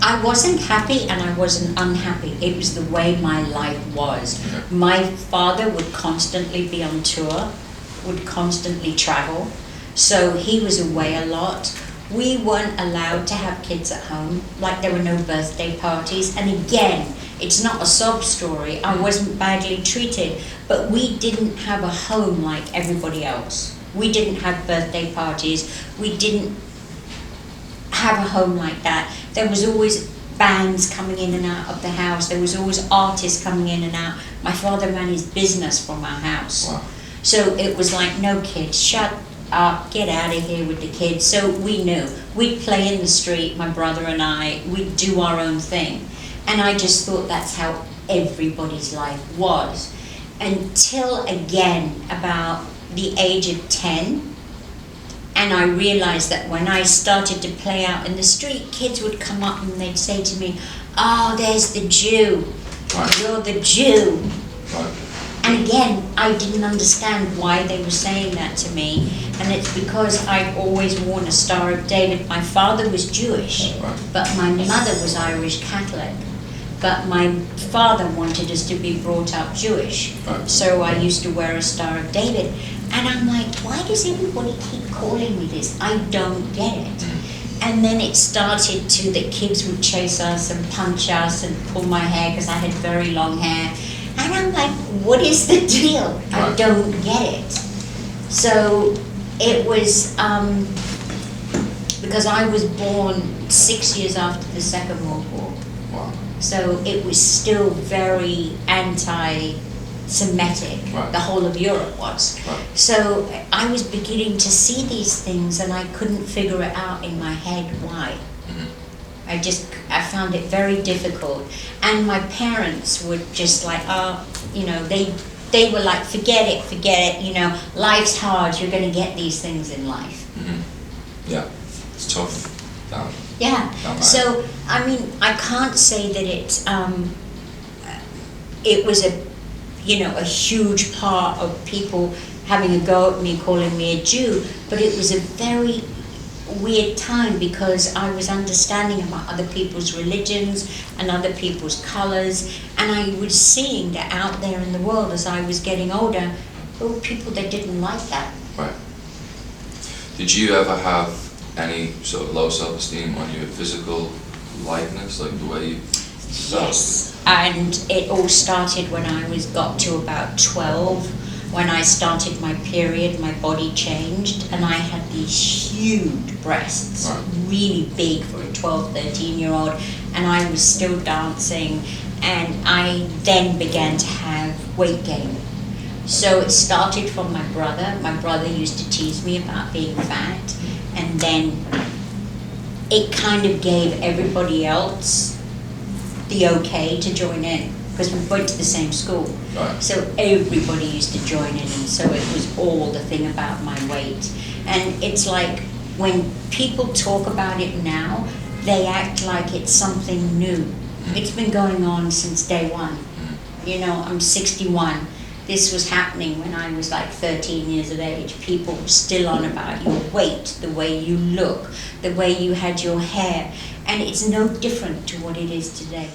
I wasn't happy and I wasn't unhappy. It was the way my life was. Okay. My father would constantly be on tour, would constantly travel, so he was away a lot. We weren't allowed to have kids at home, like there were no birthday parties. And again, it's not a sob story, I wasn't badly treated, but we didn't have a home like everybody else. We didn't have birthday parties, we didn't have a home like that. There was always bands coming in and out of the house, there was always artists coming in and out. My father ran his business from our house. Wow. So it was like, no kids, shut up, get out of here with the kids. So we knew. We'd play in the street, my brother and I, we'd do our own thing. And I just thought that's how everybody's life was. Until again, about the age of 10, and I realized that when I started to play out in the street, kids would come up and they'd say to me, oh, there's the Jew. Right. You're the Jew. Right. And again, I didn't understand why they were saying that to me. And it's because I've always worn a Star of David. My father was Jewish, Right. but my mother was Irish Catholic. But my father wanted us to be brought up Jewish. Right. So I used to wear a Star of David. And I'm like, why does everybody keep calling me this? I don't get it. And then it started to, the kids would chase us and punch us and pull my hair because I had very long hair. And I'm like, what is the deal? I Right. don't get it. So it was, because I was born 6 years after the Second World War. Wow. So it was still very anti-Semitic, Right. the whole of Europe was. Right. So I was beginning to see these things and I couldn't figure it out in my head why. I found it very difficult. And my parents would just like, they were like, forget it, life's hard, you're gonna get these things in life. Yeah, it's tough. Yeah, Down so, I mean, I can't say that it was a huge part of people having a go at me, calling me a Jew, but it was a very weird time because I was understanding about other people's religions and other people's colors, and I was seeing that out there in the world as I was getting older, there were people that didn't like that. Right. Did you ever have any sort of low self-esteem on your physical likeness, like the way you felt? Yes, and it all started when I got to about 12. When I started my period, my body changed and I had these huge breasts, Right. really big for a 12, 13-year-old, and I was still dancing, and I then began to have weight gain. So it started from my brother. My brother used to tease me about being fat, and then it kind of gave everybody else the okay to join in, because we went to the same school. Right. So everybody used to join in, and so it was all the thing about my weight. And it's like, when people talk about it now, they act like it's something new. It's been going on since day one. I'm 61. This was happening when I was like 13 years of age. People were still on about your weight, the way you look, the way you had your hair. And it's no different to what it is today.